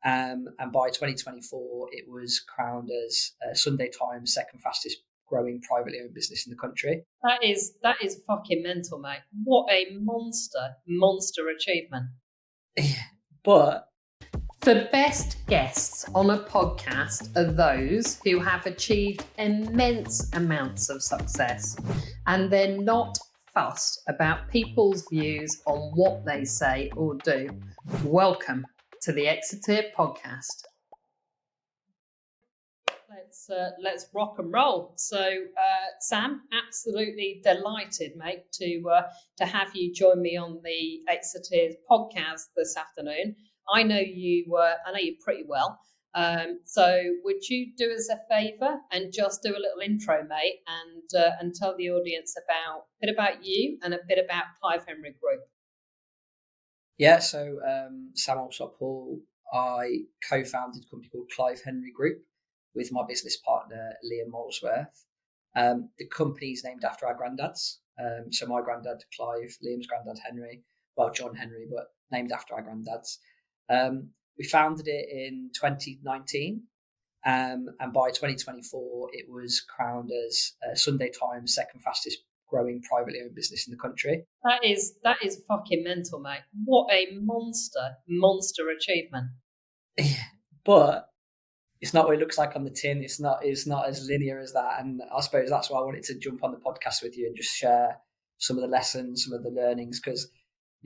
And by 2024, it was crowned as Sunday Times' second fastest growing privately owned business in the country. That is fucking mental, mate. What a monster achievement. But the best guests on a podcast are those who have achieved immense amounts of success, and they're not fussed about people's views on what they say or do. Welcome to the Exiteers podcast. Let's rock and roll. So, Sam, absolutely delighted, mate, to have you join me on the Exiteers podcast this afternoon. I know you pretty well. So, would you do us a favour and just do a little intro, mate, and tell the audience a bit about you and a bit about Clive Henry Group? Yeah, so Sam Alsop-Hall, I co-founded a company called Clive Henry Group with my business partner, Liam Molesworth. The company's named after our granddads. So my granddad, Clive, Liam's granddad, Henry, John Henry, but named after our granddads. We founded it in 2019. And by 2024, it was crowned as Sunday Times' second fastest growing privately owned business in the country. That is fucking mental, mate. What a monster achievement. But it's not what it looks like on the tin. It's not as linear as that. And I suppose that's why I wanted to jump on the podcast with you and just share some of the lessons, some of the learnings, because,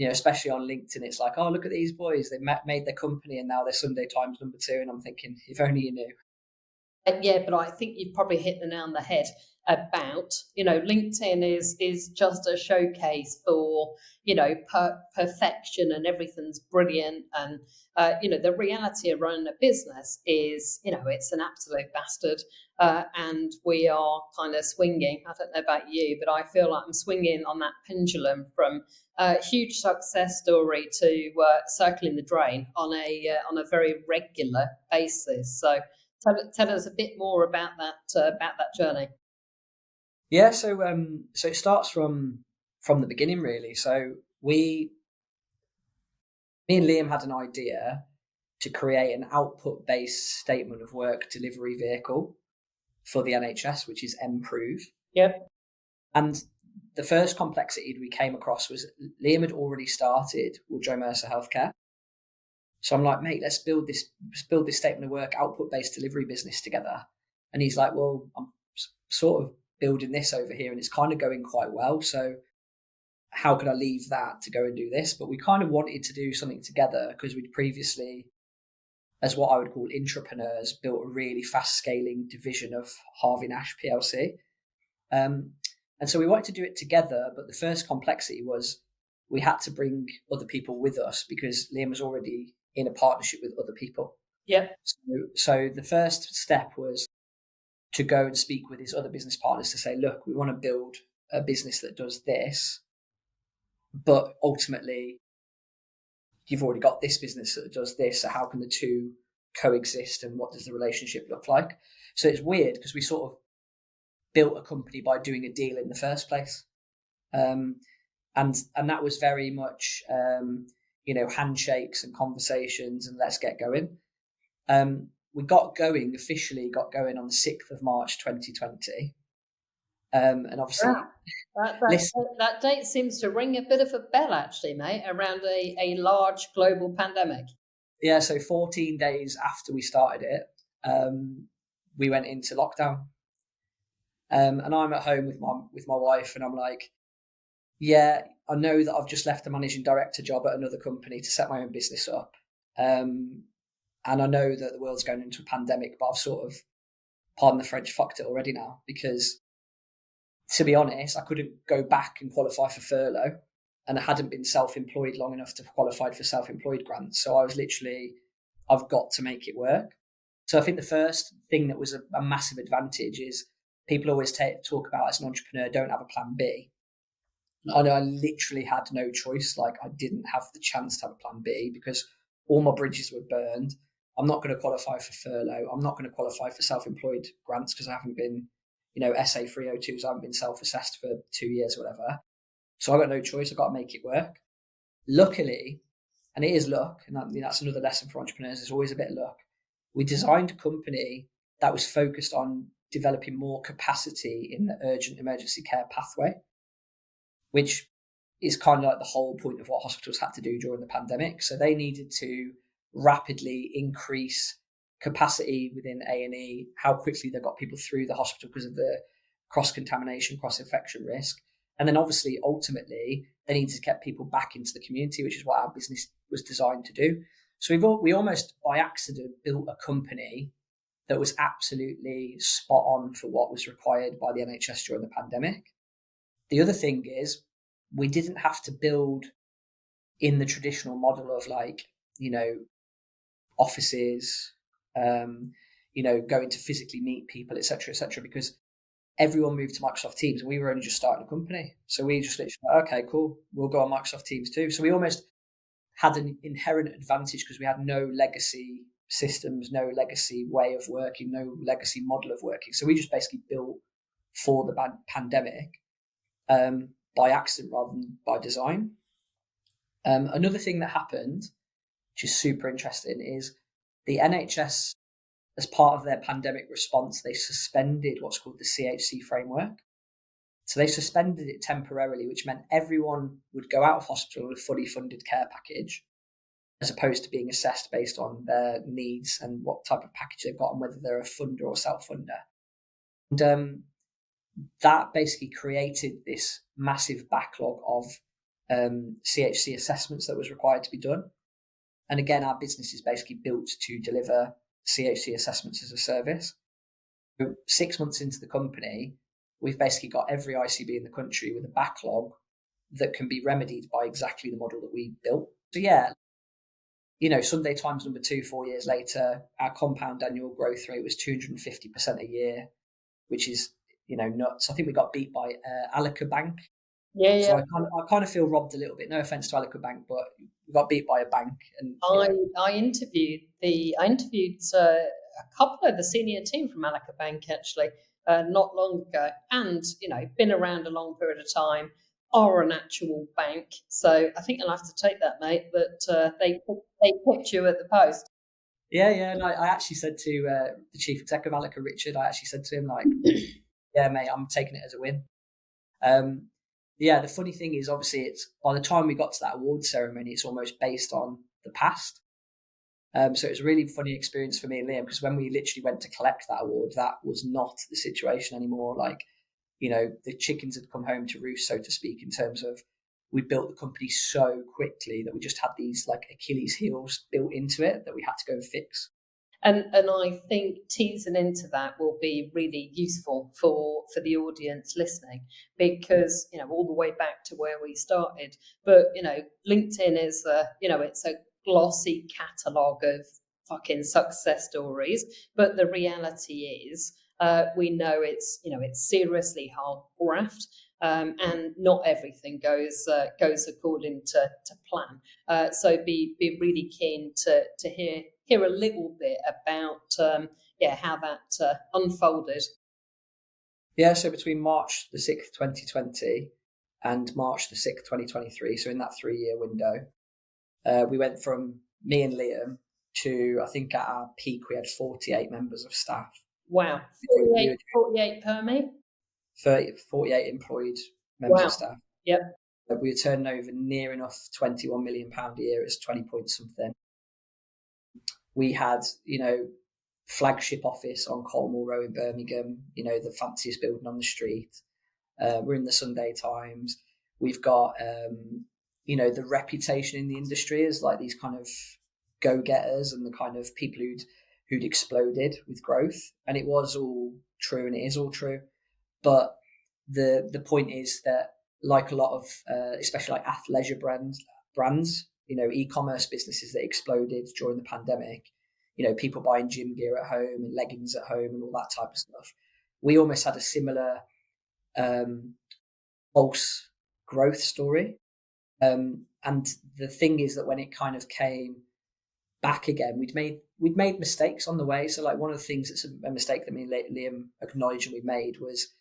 especially on LinkedIn, it's like, oh, look at these boys. They made their company and now they're Sunday Times number 2. And I'm thinking, if only you knew. Yeah, but I think you've probably hit the nail on the head about, LinkedIn is just a showcase for, perfection and everything's brilliant. And, the reality of running a business is, it's an absolute bastard. And we are kind of swinging. I don't know about you, but I feel like I'm swinging on that pendulum from a huge success story to circling the drain on a very regular basis. So tell us a bit more about that journey. Yeah, so it starts from the beginning, really. So me and Liam had an idea to create an output-based statement of work delivery vehicle for the NHS, which is Improve. Yep. And the first complexity we came across was Liam had already started with Joe Mercer Healthcare. So I'm like, mate, let's build this statement of work output-based delivery business together. And he's like, well, I'm sort of building this over here and it's kind of going quite well. So how could I leave that to go and do this? But we kind of wanted to do something together because we'd previously, as what I would call entrepreneurs, built a really fast scaling division of Harvey Nash PLC. And so we wanted to do it together. But the first complexity was we had to bring other people with us because Liam was already in a partnership with other people. Yeah. So the first step was to go and speak with his other business partners to say, look, we want to build a business that does this, but ultimately you've already got this business that does this. So how can the two coexist and what does the relationship look like? So it's weird because we sort of built a company by doing a deal in the first place. And that was very much, handshakes and conversations and let's get going. We officially got going on the 6th of March, 2020. And obviously... That date seems to ring a bit of a bell, actually, mate, around a large global pandemic. Yeah, so 14 days after we started it, we went into lockdown. And I'm at home with my wife and I'm like, yeah, I know that I've just left a managing director job at another company to set my own business up. And I know that the world's going into a pandemic, but I've sort of, pardon the French, fucked it already now because, to be honest, I couldn't go back and qualify for furlough and I hadn't been self-employed long enough to qualify for self-employed grants. So I was literally, I've got to make it work. So I think the first thing that was a massive advantage is people always talk about as an entrepreneur, don't have a plan B. I know I literally had no choice. Like I didn't have the chance to have a plan B because all my bridges were burned. I'm not going to qualify for furlough. I'm not going to qualify for self-employed grants because I haven't been, SA 302s. I haven't been self-assessed for 2 years or whatever. So I got no choice. I got to make it work. Luckily, and it is luck, and that's another lesson for entrepreneurs. There's always a bit of luck. We designed a company that was focused on developing more capacity in the urgent emergency care pathway, which is kind of like the whole point of what hospitals had to do during the pandemic. So they needed to rapidly increase capacity within A&E, how quickly they got people through the hospital because of the cross-contamination, cross-infection risk. And then obviously, ultimately, they needed to get people back into the community, which is what our business was designed to do. So we almost by accident built a company that was absolutely spot on for what was required by the NHS during the pandemic. The other thing is, we didn't have to build in the traditional model of offices, going to physically meet people, etc., because everyone moved to Microsoft Teams and we were only just starting a company. So we just literally, okay, cool, we'll go on Microsoft Teams too. So we almost had an inherent advantage because we had no legacy systems, no legacy way of working, no legacy model of working. So we just basically built for the pandemic by accident rather than by design. Another thing that happened, which is super interesting, is the NHS, as part of their pandemic response, they suspended what's called the CHC framework. So they suspended it temporarily, which meant everyone would go out of hospital with a fully funded care package, as opposed to being assessed based on their needs and what type of package they've got and whether they're a funder or self-funder. And that basically created this massive backlog of CHC assessments that was required to be done. And again, our business is basically built to deliver CHC assessments as a service. 6 months into the company, we've basically got every ICB in the country with a backlog that can be remedied by exactly the model that we built. So yeah, Sunday Times number 2, 4 years later, our compound annual growth rate was 250% a year, which is, nuts. I think we got beat by Alica Bank. Yeah. So I kind of feel robbed a little bit. No offense to Alica Bank, but we got beat by a bank. And I interviewed a couple of the senior team from Alica Bank actually not long ago, and been around a long period of time, are an actual bank. So I think I'll have to take that, mate. That they picked you at the post. Yeah. And I actually said to the chief exec of Alica, Richard, I actually said to him yeah, mate, I'm taking it as a win. The funny thing is, obviously, it's by the time we got to that award ceremony, it's almost based on the past. So it was a really funny experience for me and Liam, because when we literally went to collect that award, that was not the situation anymore. The chickens had come home to roost, so to speak, in terms of we built the company so quickly that we just had these Achilles heels built into it that we had to go and fix. And I think teasing into that will be really useful for the audience listening, because all the way back to where we started. But LinkedIn is it's a glossy catalogue of fucking success stories. But the reality is, we know it's seriously hard graft. And not everything goes according to plan. So be really keen to hear a little bit about how that unfolded. Yeah, so between March the 6th, 2020 and March the 6th, 2023, so in that 3-year window, we went from me and Liam to, I think at our peak, we had 48 members of staff. Wow. 48 per me? 48 employed members of staff. Yep. We were turning over near enough £21 million a year. It's 20 point something. We had, flagship office on Colmore Row in Birmingham, the fanciest building on the street. We're in the Sunday Times. We've got, the reputation in the industry as these kind of go-getters and the kind of people who'd exploded with growth. And it was all true, and it is all true. But the point is that, like a lot of, especially athleisure brands, e-commerce businesses that exploded during the pandemic, people buying gym gear at home and leggings at home and all that type of stuff. We almost had a similar false growth story. And the thing is that when it kind of came back again, we'd made mistakes on the way. So one of the things that's a mistake that me and Liam acknowledged and we made was,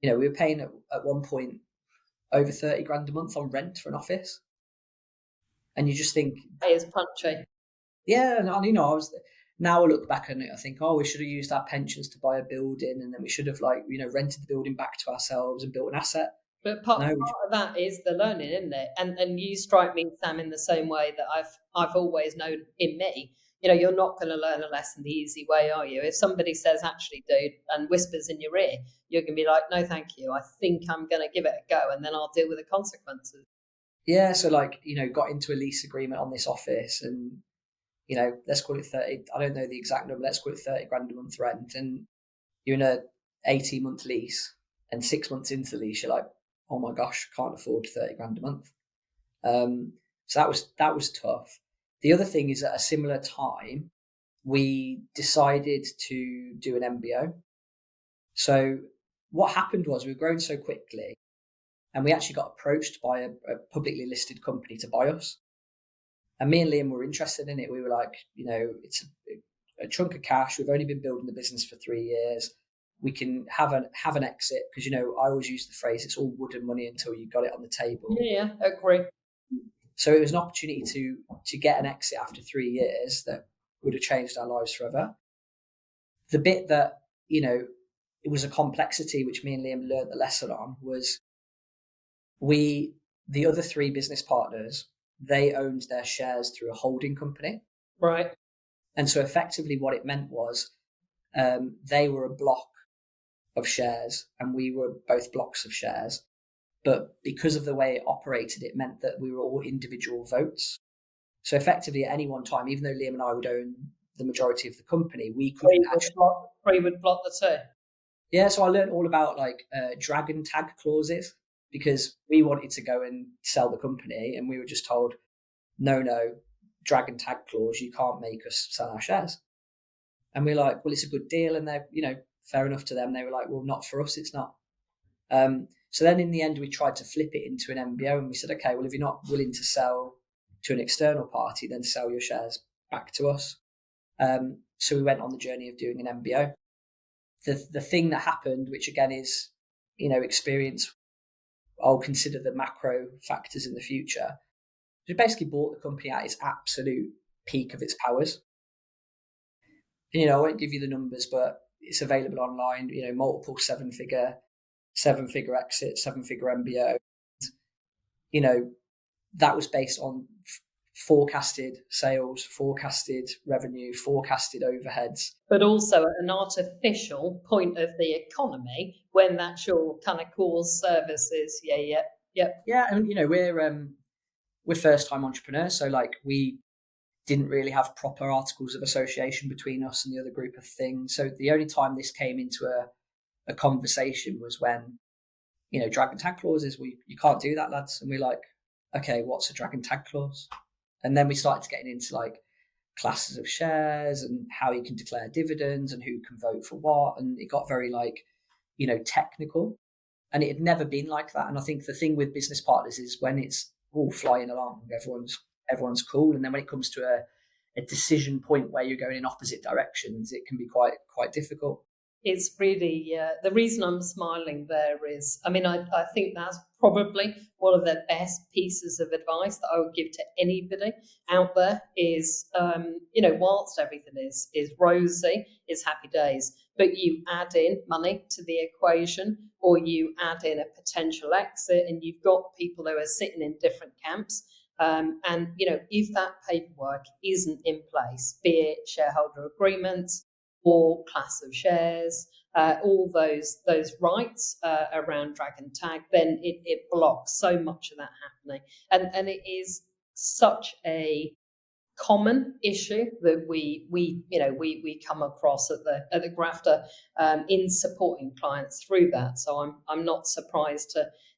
we were paying at one point over 30 grand a month on rent for an office. And you just think, it is punchy. yeah, and now I look back on it, I think, we should have used our pensions to buy a building, and then we should have rented the building back to ourselves and built an asset. But part of that is the learning, isn't it? And you strike me, Sam, in the same way that I've always known in me. You're not going to learn a lesson the easy way, are you? If somebody says, actually, dude, and whispers in your ear, you're going to be like, no, thank you. I think I'm going to give it a go, and then I'll deal with the consequences. Yeah, so got into a lease agreement on this office, and let's call it 30. I don't know the exact number. Let's call it 30 grand a month rent, and you're in a 18-month lease, and 6 months into the lease, you're like, oh my gosh, can't afford 30 grand a month. So that was tough. The other thing is, at a similar time, we decided to do an MBO. So what happened was, we were growing so quickly, and we actually got approached by a publicly listed company to buy us. And me and Liam were interested in it. We were like, it's a chunk of cash. We've only been building the business for 3 years. We can have an exit, because I always use the phrase, it's all wood and money until you got it on the table. Yeah, agree. So it was an opportunity to get an exit after 3 years that would have changed our lives forever. The bit that it was a complexity which me and Liam learned the lesson on was, the other 3 business partners, they owned their shares through a holding company, right? And so effectively what it meant was, they were a block of shares and we were both blocks of shares. But because of the way it operated, it meant that we were all individual votes. So effectively, at any one time, even though Liam and I would own the majority of the company, we couldn't Three would block the 2. Yeah, so I learned all about dragon tag clauses, because we wanted to go and sell the company, and we were just told, no, dragon tag clause, you can't make us sell our shares. And we're like, well, it's a good deal, and they're fair enough to them. They were like, well, not for us, it's not. So then in the end, we tried to flip it into an MBO, and we said, okay, well, if you're not willing to sell to an external party, then sell your shares back to us. So we went on the journey of doing an MBO. The thing that happened, which again is, experience, I'll consider the macro factors in the future. We basically bought the company at its absolute peak of its powers. And, I won't give you the numbers, but it's available online, multiple seven-figure exit, 7-figure MBO. That was based on forecasted sales, forecasted revenue, forecasted overheads. But also at an artificial point of the economy, when that's your kind of core services. Yeah. And we're first-time entrepreneurs, so we didn't really have proper articles of association between us and the other group of things. So the only time this came into a conversation was when, dragon tag clauses, you can't do that, lads. And we're like, okay, what's a dragon tag clause? And then we started getting into classes of shares and how you can declare dividends and who can vote for what. And it got very technical, and it had never been like that. And I think the thing with business partners is, when it's all flying along, everyone's cool. And then when it comes to a decision point where you're going in opposite directions, it can be quite difficult. It's really, the reason I'm smiling there is, I think that's probably one of the best pieces of advice that I would give to anybody out there is, whilst everything is rosy, is happy days, but you add in money to the equation, or you add in a potential exit, and you've got people who are sitting in different camps. And if that paperwork isn't in place, be it shareholder agreements or class of shares, all those rights around dragon tag, then it blocks so much of that happening. And it is such a common issue that we come across at the Grafter in supporting clients through that. So I'm not surprised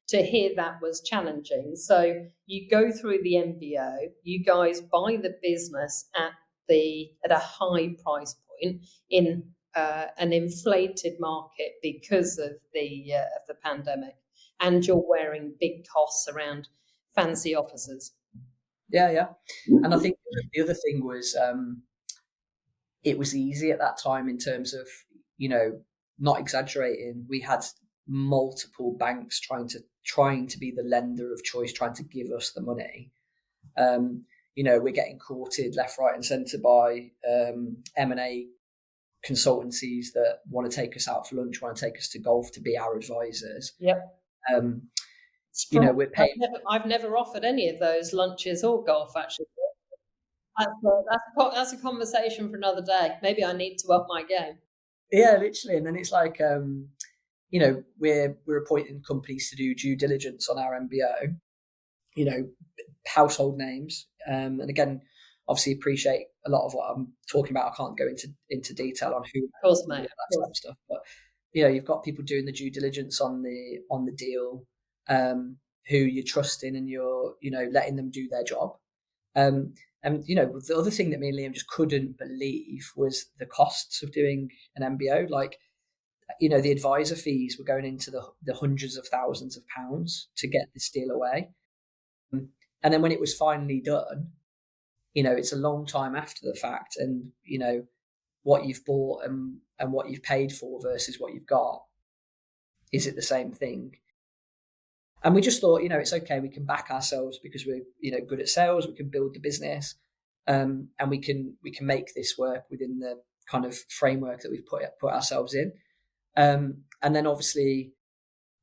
to hear that was challenging. So you go through the MBO, you guys buy the business at a high price point in an inflated market because of the pandemic, and you're wearing big costs around fancy offices. Yeah. And I think the other thing was, it was easy at that time in terms of, not exaggerating. We had multiple banks trying to be the lender of choice, trying to give us the money. we're getting courted left, right, and centre by M&A consultancies that want to take us out for lunch, want to take us to golf to be our advisors. Yep. We're paid. I've never offered any of those lunches or golf, actually. That's a conversation for another day. Maybe I need to up my game. Yeah, literally. And then it's like, we're appointing companies to do due diligence on our MBO, household names. And again, obviously appreciate a lot of what I'm talking about. I can't go into detail on who, of course, mate, that type of stuff. But you've got people doing the due diligence on the deal, who you're trusting, and you're letting them do their job. And the other thing that me and Liam just couldn't believe was the costs of doing an MBO. Like, the advisor fees were going into the hundreds of thousands of pounds to get this deal away. And then when it was finally done, it's a long time after the fact, and what you've bought and what you've paid for versus what you've got, is it the same thing? And we just thought, it's okay, we can back ourselves because we're good at sales, we can build the business, and we can make this work within the kind of framework that we've put ourselves in. And then obviously,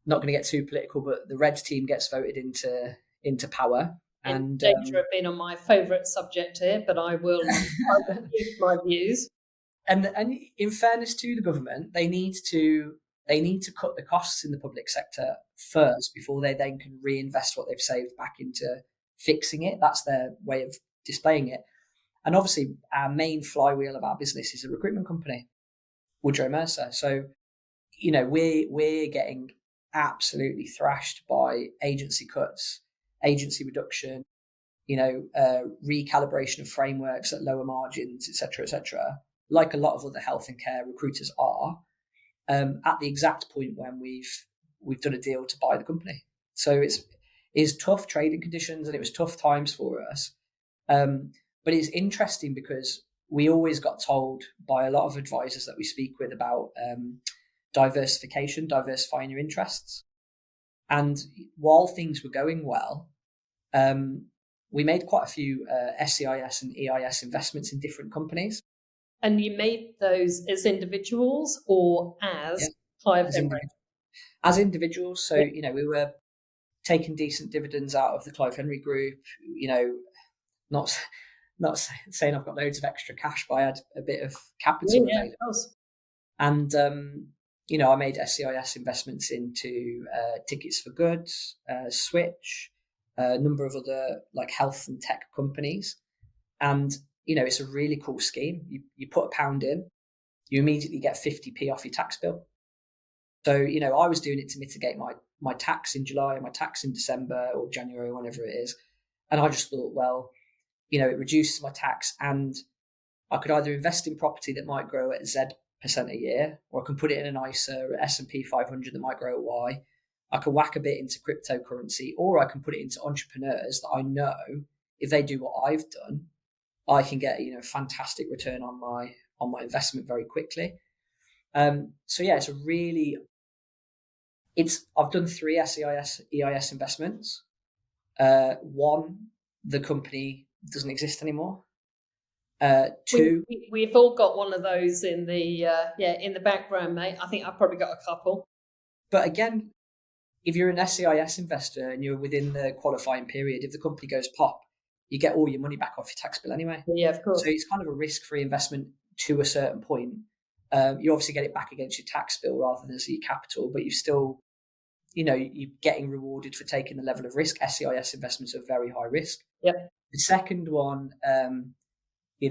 not going to get too political, but the Reds team gets voted into power. And danger of being on my favourite subject here, but I will use my views. And in fairness to the government, they need to cut the costs in the public sector first before they then can reinvest what they've saved back into fixing it. That's their way of displaying it. And obviously, our main flywheel of our business is a recruitment company, Woodrow Mercer. So, we're getting absolutely thrashed by agency cuts, agency reduction, recalibration of frameworks at lower margins, etc., like a lot of other health and care recruiters are, at the exact point when we've done a deal to buy the company. So it's tough trading conditions, and it was tough times for us. But it's interesting because we always got told by a lot of advisors that we speak with about diversification, diversifying your interests. And while things were going well, we made quite a few SCIS and EIS investments in different companies. And you made those as individuals or as Clive Henry? As individuals. So, we were taking decent dividends out of the Clive Henry Group, not saying I've got loads of extra cash, but I had a bit of capital available. Of course. And, I made SCIS investments into Tickets for Goods, Switch, a number of other like health and tech companies. And, it's a really cool scheme. You put £1 in, you immediately get 50p off your tax bill. So, I was doing it to mitigate my tax in July, my tax in December or January, whenever it is. And I just thought, well, it reduces my tax, and I could either invest in property that might grow at Z% a year, or I can put it in an ISA or S&P 500 that might grow at Y. I can whack a bit into cryptocurrency, or I can put it into entrepreneurs that I know if they do what I've done, I can get fantastic return on my investment very quickly. So yeah, I've done 3 SCIS EIS investments. One, the company doesn't exist anymore. 2, we've all got one of those in the background, mate. I think I've probably got a couple. But again, if you're an SCIS investor and you're within the qualifying period, if the company goes pop, you get all your money back off your tax bill anyway. Yeah, of course. So it's kind of a risk-free investment to a certain point. You obviously get it back against your tax bill rather than as your capital, but you still, you're getting rewarded for taking the level of risk. SCIS investments are very high risk. Yep. The second one, and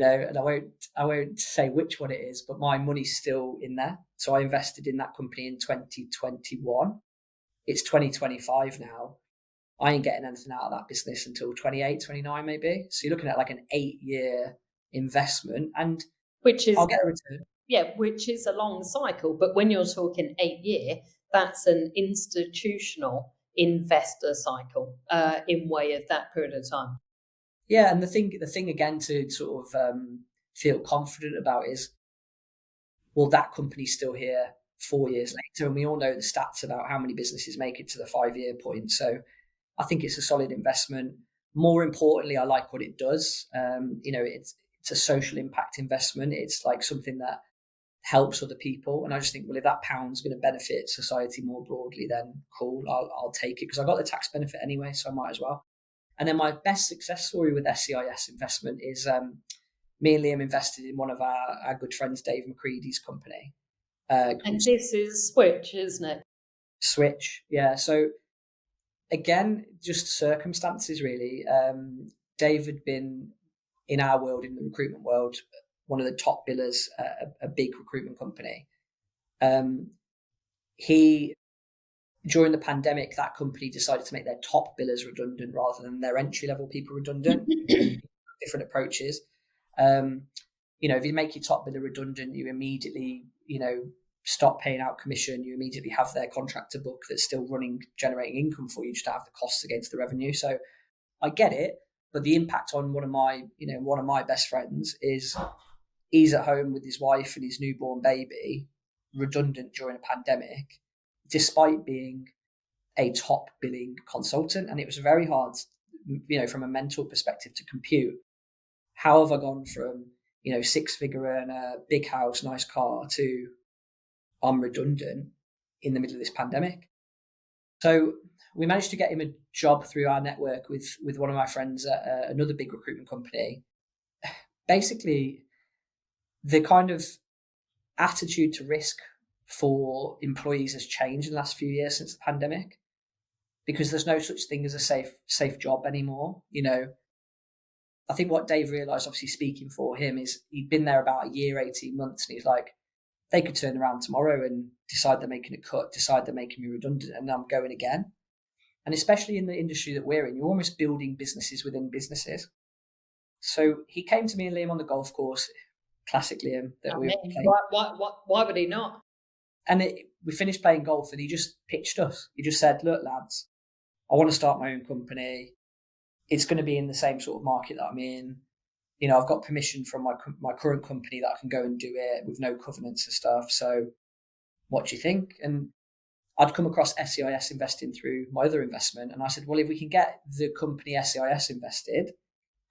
I won't say which one it is, but my money's still in there. So I invested in that company in 2021. It's 2025 now. I ain't getting anything out of that business until 28, 29 maybe. So you're looking at like an 8-year investment, and I'll get a return. Yeah, which is a long cycle. But when you're talking 8-year, that's an institutional investor cycle in way of that period of time. Yeah, and the thing again to sort of feel confident about is, well, that company's still here 4 years later, and we all know the stats about how many businesses make it to the 5-year point. So I think it's a solid investment. more importantly, I like what it does. It's a social impact investment. It's like something that helps other people. And I just think, well, if that pound's going to benefit society more broadly, then cool, I'll take it, because I got the tax benefit anyway, so I might as well. And then my best success story with SCIS investment is me and Liam invested in one of our good friends, Dave McCready's company. And this is Switch, isn't it? Switch, yeah. So again, just circumstances really. Dave had been in our world, in the recruitment world, one of the top billers at a big recruitment company. He, during the pandemic, that company decided to make their top billers redundant rather than their entry-level people redundant. Different approaches. If you make your top biller redundant, you immediately, stop paying out commission. You immediately have their contractor book that's still running, generating income for you, just to have the costs against the revenue. So I get it, but the impact on one of my best friends is he's at home with his wife and his newborn baby, redundant during a pandemic, despite being a top billing consultant. And it was very hard, from a mental perspective, to compute. How have I gone from, 6-figure earner, big house, nice car, to I'm redundant in the middle of this pandemic? So we managed to get him a job through our network with one of my friends at another big recruitment company. Basically, the kind of attitude to risk for employees has changed in the last few years since the pandemic, because there's no such thing as a safe job anymore. I think what Dave realised, obviously speaking for him, is he'd been there about a year, 18 months, and he's like, they could turn around tomorrow and decide they're making a cut, decide they're making me redundant, and I'm going again. And especially in the industry that we're in, you're almost building businesses within businesses. So he came to me and Liam on the golf course, classic Liam, that we were playing. Why would he not? And we finished playing golf and he just pitched us. He just said, look, lads, I want to start my own company. It's going to be in the same sort of market that I'm in. I've got permission from my current company that I can go and do it with no covenants and stuff. So what do you think? And I'd come across SCIS investing through my other investment. And I said, well, if we can get the company SCIS invested,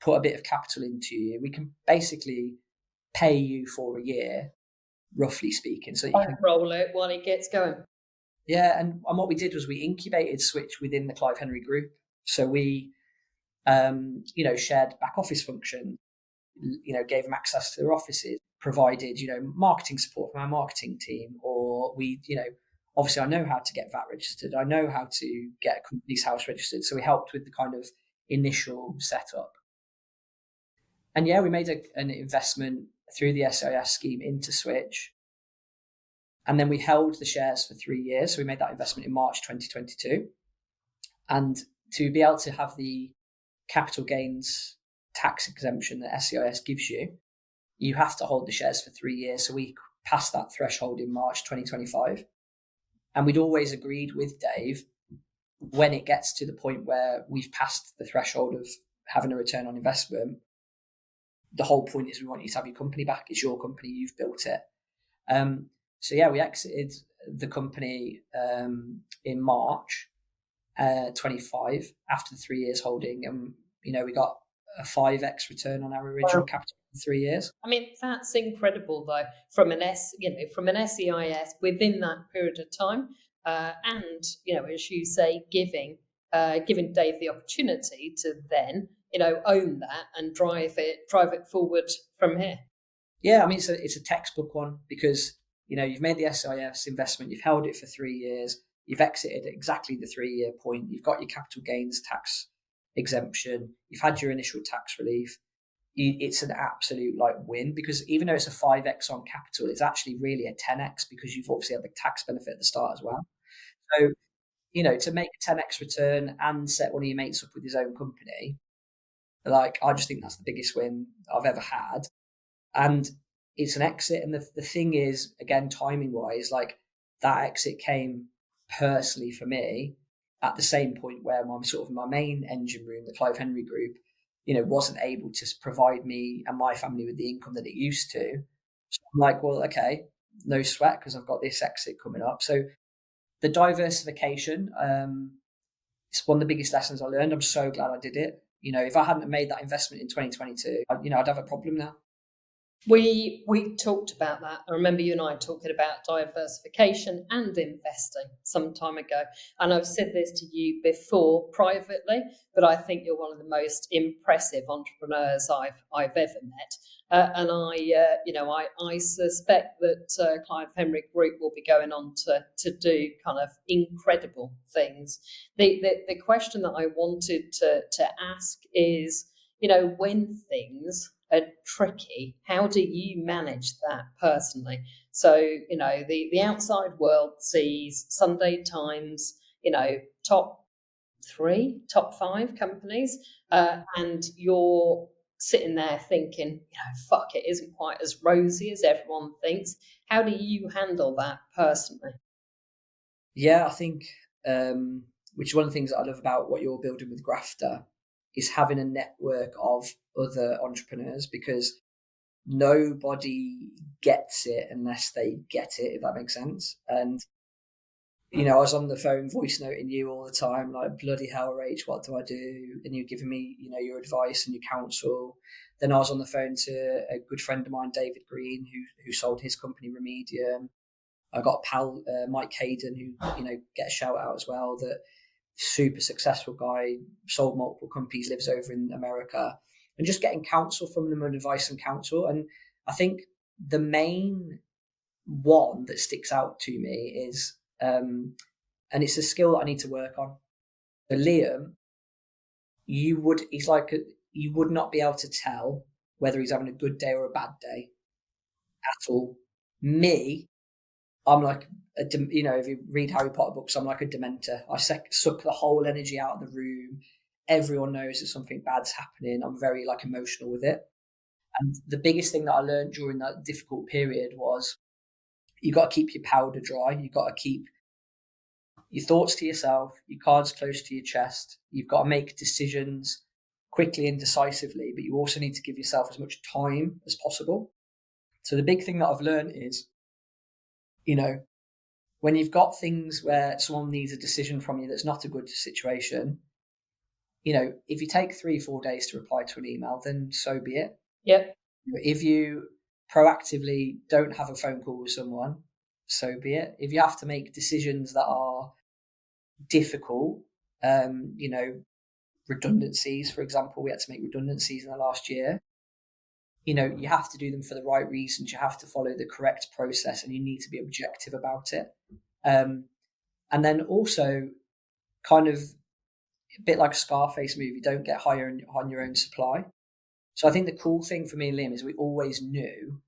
put a bit of capital into you, we can basically pay you for a year, roughly speaking. So you can roll it while it gets going. Yeah. And what we did was we incubated Switch within the Clive Henry Group. So we, shared back office function, gave them access to their offices, provided, marketing support from our marketing team, or we, obviously I know how to get VAT registered. I know how to get a company's house registered. So we helped with the kind of initial setup. And yeah, we made an investment through the SIS scheme into Switch. And then we held the shares for 3 years. So we made that investment in March 2022. And to be able to have the capital gains tax exemption that SCIS gives you, you have to hold the shares for 3 years. So we passed that threshold in March 2025. And we'd always agreed with Dave, when it gets to the point where we've passed the threshold of having a return on investment, the whole point is we want you to have your company back. It's your company, you've built it. So yeah, we exited the company in March 25 after the 3 years holding, and we got a 5x return on our original capital in 3 years. I mean, that's incredible though, from an SEIS within that period of time, and as you say, giving Dave the opportunity to then own that and drive it forward from here. Yeah, I mean it's a textbook one, because you've made the SIS investment, you've held it for 3 years, you've exited at exactly the 3-year point, you've got your capital gains tax exemption, you've had your initial tax relief. It's an absolute win, because even though it's a 5x on capital, it's actually really a 10x, because you've obviously had the tax benefit at the start as well. So to make a 10x return and set one of your mates up with his own company, I just think that's the biggest win I've ever had. And it's an exit. And the thing is, again, timing wise, that exit came personally for me at the same point where my main engine room, the Clive Henry Group, wasn't able to provide me and my family with the income that it used to. So I'm like, well, okay, no sweat, because I've got this exit coming up. So the diversification, it's one of the biggest lessons I learned. I'm so glad I did it. if I hadn't have made that investment in 2022, I'd have a problem now. We talked about that. I remember you and I talking about diversification and investing some time ago. And I've said this to you before privately, but I think you're one of the most impressive entrepreneurs I've ever met. And I suspect that Clive Henry Group will be going on to do kind of incredible things. The question that I wanted to ask is, when things are tricky, how do you manage that personally? So, the outside world sees Sunday Times, top 3, top 5 companies, and you're sitting there thinking, fuck, it isn't quite as rosy as everyone thinks. How do you handle that personally? Yeah, I think, which is one of the things that I love about what you're building with Grafter, is having a network of other entrepreneurs, because nobody gets it unless they get it, if that makes sense. And I was on the phone voice noting you all the time, like, bloody hell, Rach, what do I do? And you're giving me, your advice and your counsel. Then I was on the phone to a good friend of mine, David Green, who sold his company Remedium. I got a pal, Mike Caden, who, get a shout out as well, that super successful guy, sold multiple companies, lives over in America, and just getting counsel from them, and advice and counsel. And I think the main one that sticks out to me is, and it's a skill that I need to work on. So Liam, you would not be able to tell whether he's having a good day or a bad day at all. Me, I'm like, if you read Harry Potter books, I'm like a dementor. I suck the whole energy out of the room. Everyone knows that something bad's happening. I'm very emotional with it. And the biggest thing that I learned during that difficult period was, you got to keep your powder dry. You got to keep your thoughts to yourself, your cards close to your chest. You've got to make decisions quickly and decisively, but you also need to give yourself as much time as possible. So the big thing that I've learned is, when you've got things where someone needs a decision from you that's not a good situation, if you take 3-4 days to reply to an email, then so be it. Yep. If you proactively don't have a phone call with someone, so be it. If you have to make decisions that are difficult, redundancies, for example, we had to make redundancies in the last year. You have to do them for the right reasons. You have to follow the correct process, and you need to be objective about it. And then also, kind of a bit like a Scarface movie, don't get higher on your own supply. So I think the cool thing for me and Liam is we always knew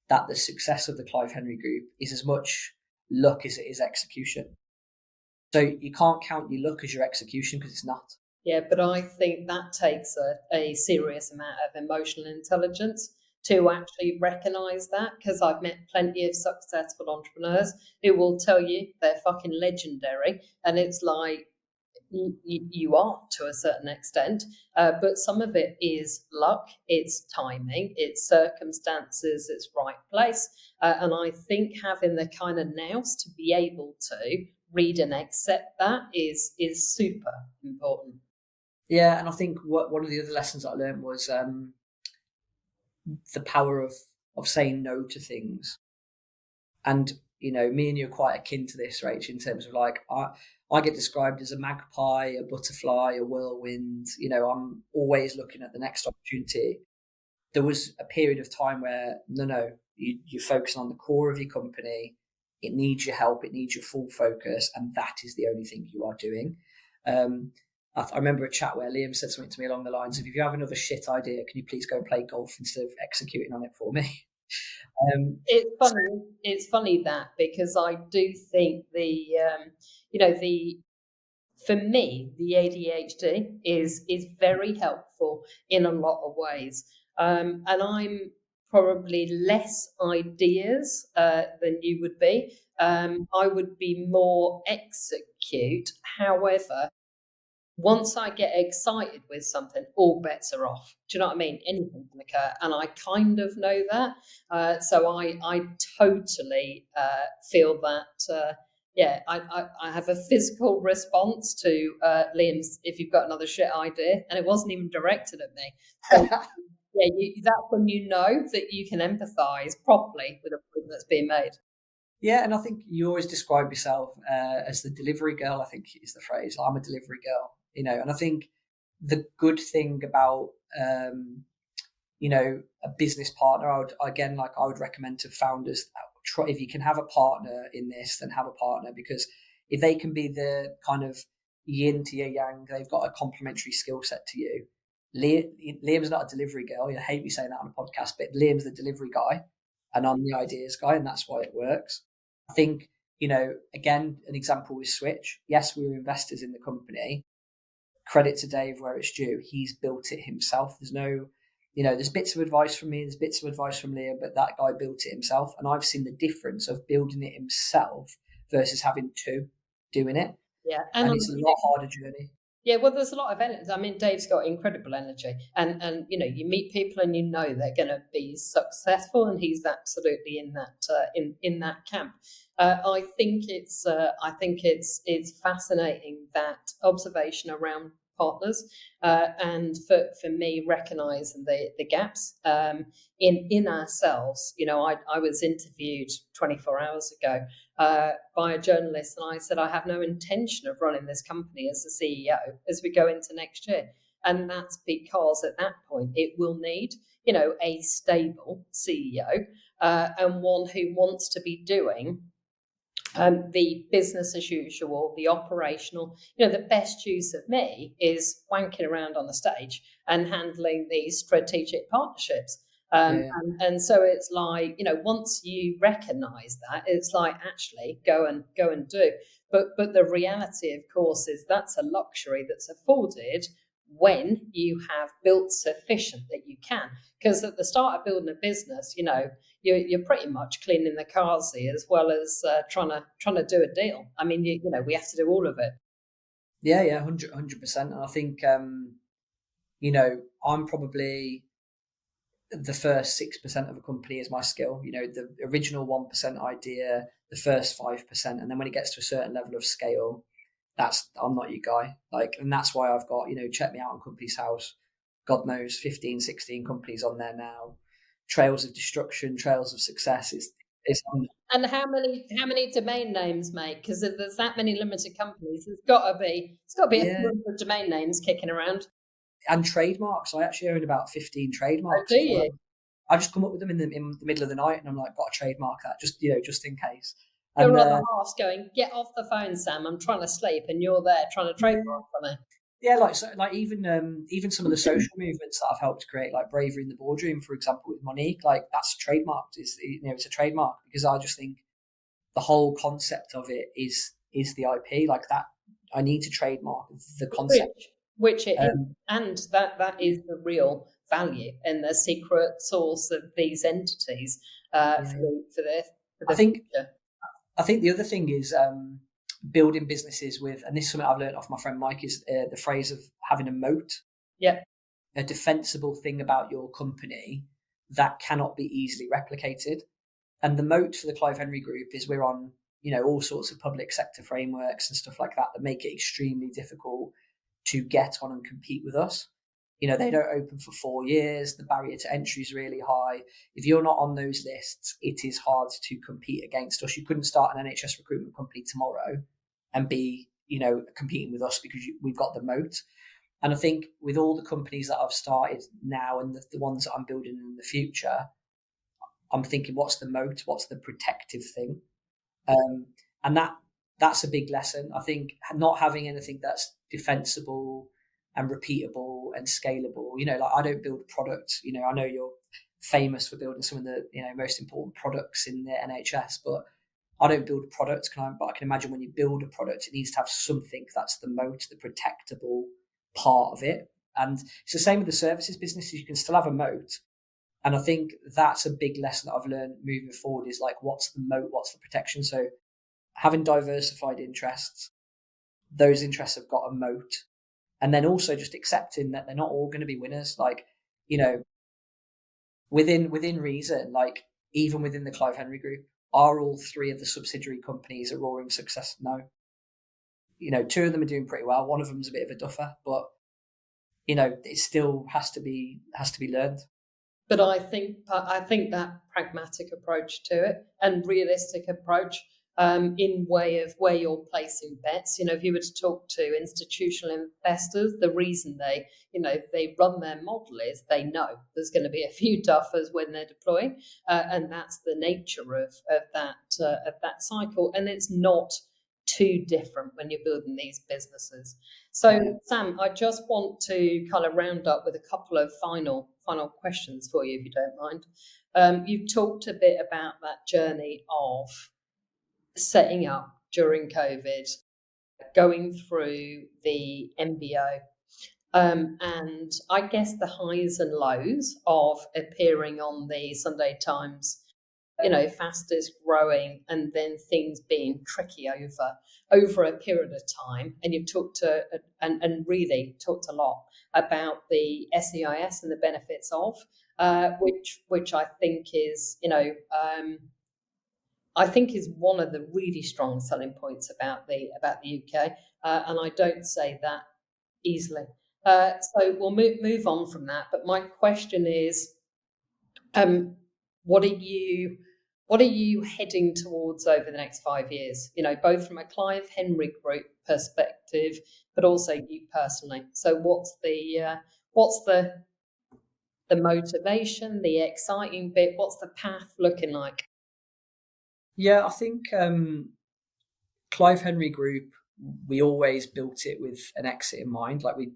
that the success of the Clive Henry Group is as much luck as it is execution. So you can't count your luck as your execution, because it's not. Yeah, but I think that takes a serious amount of emotional intelligence to actually recognise that, because I've met plenty of successful entrepreneurs who will tell you they're fucking legendary, and it's like, you are to a certain extent, but some of it is luck, it's timing, it's circumstances, it's right place, and I think having the kind of nous to be able to read and accept that is super important. Yeah, and I think one of the other lessons that I learned was the power of saying no to things. And me and you are quite akin to this, Rach, in terms of I get described as a magpie, a butterfly, a whirlwind. I'm always looking at the next opportunity. There was a period of time where you're focusing on the core of your company. It needs your help. It needs your full focus, and that is the only thing you are doing. I remember a chat where Liam said something to me along the lines of, if you have another shit idea, can you please go and play golf instead of executing on it for me? It's funny that, because I do think for me, the ADHD is very helpful in a lot of ways. And I'm probably less ideas than you would be. I would be more execute. However, once I get excited with something, all bets are off. Do you know what I mean? Anything can occur. And I kind of know that. So I totally feel that, Yeah, I have a physical response to Liam's "if you've got another shit idea," and it wasn't even directed at me. So yeah, that's when you know that you can empathise properly with a point that's being made. Yeah, and I think you always describe yourself as the delivery girl. I think is the phrase. I'm a delivery girl, and I think the good thing about a business partner, I would recommend to founders, try, if you can have a partner in this, then have a partner, because if they can be the kind of yin to your yang, they've got a complementary skill set to you. Liam's not a delivery girl. You hate me saying that on a podcast, but Liam's the delivery guy and I'm the ideas guy, and that's why it works. I think, again, an example with Switch. Yes, we were investors in the company. Credit to Dave where it's due. He's built it himself. There's bits of advice from me, there's bits of advice from Liam, but that guy built it himself. And I've seen the difference of building it himself versus having two doing it. Yeah. And it's a lot harder journey. Yeah, well, there's a lot of energy. I mean, Dave's got incredible energy, and you meet people and they're going to be successful, and he's absolutely in that in that camp. I think it's fascinating, that observation around partners, and for me, recognizing the gaps in ourselves. I was interviewed 24 hours ago by a journalist, and I said, I have no intention of running this company as the CEO as we go into next year. And that's because at that point it will need, a stable CEO, and one who wants to be doing the business as usual, the operational. The best use of me is wanking around on the stage and handling these strategic partnerships. And so it's like, once you recognize that, it's like, actually go and do. But the reality, of course, is that's a luxury that's afforded when you have built sufficient that you can. Because at the start of building a business, you're pretty much cleaning the cars as well as trying to do a deal. I mean, we have to do all of it. Yeah, 100%. And I think, I'm probably the first 6% of a company is my skill. The original 1% idea, the first 5%, and then when it gets to a certain level of scale, I'm not your guy. And that's why I've got, check me out on Company's House. God knows, 15, 16 companies on there now. Trails of destruction, trails of success. It's on. And how many domain names, mate? Because if there's that many limited companies, it's got to be a number of domain names kicking around. And trademarks. I actually own about 15 trademarks. Oh, do you? I just come up with them in the middle of the night, and I'm like, got to trademark that, just in case. Your other half's going, get off the phone, Sam. I'm trying to sleep, and you're there trying to trademark for me. Yeah, even some of the social movements that I've helped create, like Bravery in the Boardroom, for example, with Monique, that's trademarked. It's a trademark, because I just think the whole concept of it is the IP, like that. I need to trademark the concept, which it is, and that is the real value and the secret source of these entities for the future. I think the other thing is building businesses with, and this is something I've learned off my friend Mike, is the phrase of having a moat. Yeah. A defensible thing about your company that cannot be easily replicated. And the moat for the Clive Henry Group is we're on, all sorts of public sector frameworks and stuff like that make it extremely difficult to get on and compete with us. They don't open for 4 years. The barrier to entry is really high. If you're not on those lists, it is hard to compete against us. You couldn't start an NHS recruitment company tomorrow and be, competing with us, because we've got the moat. And I think with all the companies that I've started now and the ones that I'm building in the future, I'm thinking, what's the moat? What's the protective thing? And that's a big lesson. I think not having anything that's defensible and repeatable and scalable. I don't build products. I know you're famous for building some of the most important products in the NHS, but I don't build products. But I can imagine when you build a product, it needs to have something that's the moat, the protectable part of it. And it's the same with the services businesses. You can still have a moat. And I think that's a big lesson that I've learned moving forward, is like, what's the moat? What's the protection? So having diversified interests, those interests have got a moat. And then also just accepting that they're not all going to be winners. Within reason, even within the Clive Henry Group, Are all three of the subsidiary companies a roaring success? No. Two of them are doing pretty well. One of them's a bit of a duffer, but it still has to be learned. But I think that pragmatic approach to it and realistic approach in way of where you're placing bets. If you were to talk to institutional investors, the reason they run their model is they know there's going to be a few duffers when they're deploying, and that's the nature of that cycle. And it's not too different when you're building these businesses. So, Sam, I just want to kind of round up with a couple of final questions for you, if you don't mind. You've talked a bit about that journey of setting up during COVID, going through the MBO, and I guess the highs and lows of appearing on the Sunday Times, fastest growing, and then things being tricky over a period of time. And you've talked and really talked a lot about the SEIS and the benefits of, which I think is, I think is one of the really strong selling points about the UK, and I don't say that easily. So we'll move on from that. But my question is, what are you heading towards over the next 5 years? Both from a Clive Henry Group perspective, but also you personally. So what's the motivation, the exciting bit? What's the path looking like? Yeah, I think Clive Henry Group, we always built it with an exit in mind. Like, we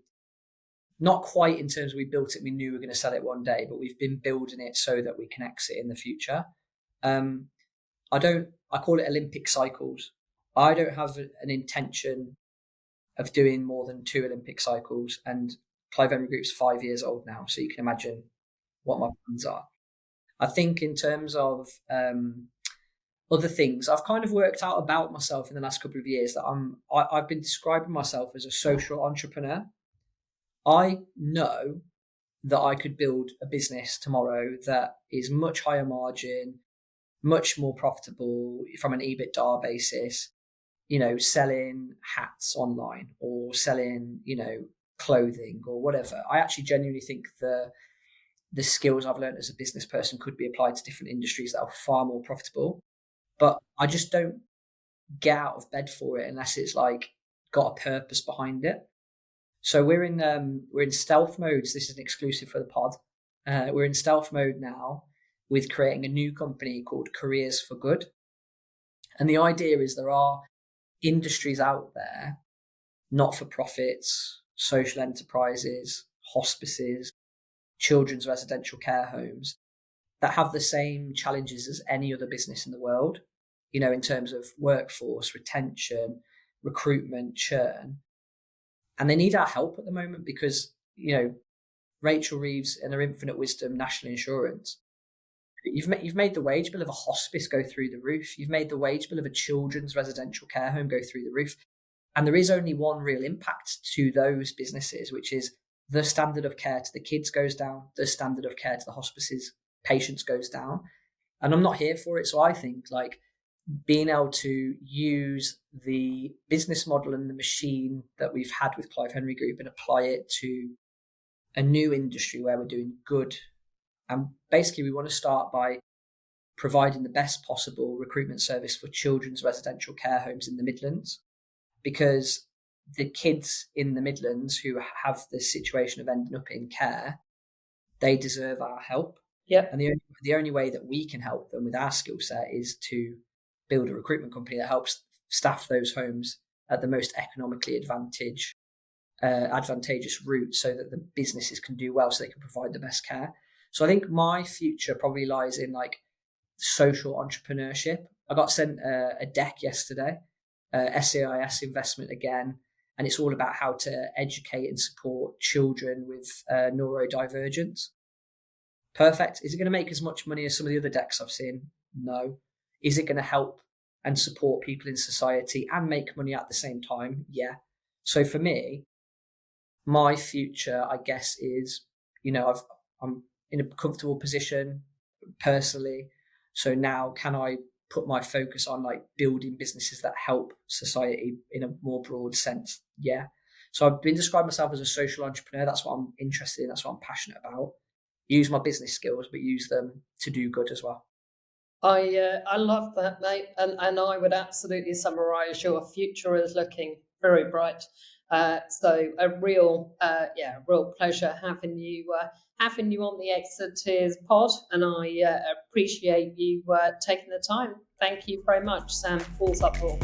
not quite in terms of we built it, we knew we were going to sell it one day, but we've been building it so that we can exit in the future. I call it Olympic cycles. I don't have an intention of doing more than 2 Olympic cycles, and Clive Henry Group's 5 years old now, so you can imagine what my plans are. I think in terms of other things, I've kind of worked out about myself in the last couple of years that I've been describing myself as a social entrepreneur. I know that I could build a business tomorrow that is much higher margin, much more profitable from an EBITDA basis, selling hats online or selling, clothing or whatever. I actually genuinely think the skills I've learned as a business person could be applied to different industries that are far more profitable. But I just don't get out of bed for it unless it's like got a purpose behind it. So we're in stealth mode. This is an exclusive for the pod. We're in stealth mode now with creating a new company called Careers for Good. And the idea is there are industries out there, not-for-profits, social enterprises, hospices, children's residential care homes, that have the same challenges as any other business in the world, in terms of workforce, retention, recruitment, churn. And they need our help at the moment because, Rachel Reeves and her infinite wisdom, National Insurance, you've made the wage bill of a hospice go through the roof. You've made the wage bill of a children's residential care home go through the roof. And there is only one real impact to those businesses, which is the standard of care to the kids goes down, the standard of care to the hospices patients goes down. And I'm not here for it. So I think like being able to use the business model and the machine that we've had with Clive Henry Group and apply it to a new industry where we're doing good. And basically we want to start by providing the best possible recruitment service for children's residential care homes in the Midlands, because the kids in the Midlands who have the situation of ending up in care, they deserve our help. Yeah. And the only way that we can help them with our skill set is to build a recruitment company that helps staff those homes at the most economically advantageous route so that the businesses can do well, so they can provide the best care. So I think my future probably lies in like social entrepreneurship. I got sent a deck yesterday, SEIS investment again, and it's all about how to educate and support children with neurodivergence. Perfect. Is it going to make as much money as some of the other decks I've seen? No. Is it going to help and support people in society and make money at the same time? Yeah. So for me, my future, I guess, is, I'm in a comfortable position personally. So now can I put my focus on like building businesses that help society in a more broad sense. Yeah. So I've been describing myself as a social entrepreneur. That's what I'm interested in. That's what I'm passionate about. Use my business skills, but use them to do good as well. I love that, mate, and I would absolutely summarise your future as looking very bright. So a real real pleasure having you on the Exiteers pod, and I appreciate you taking the time. Thank you very much, Sam Alsop-Hall.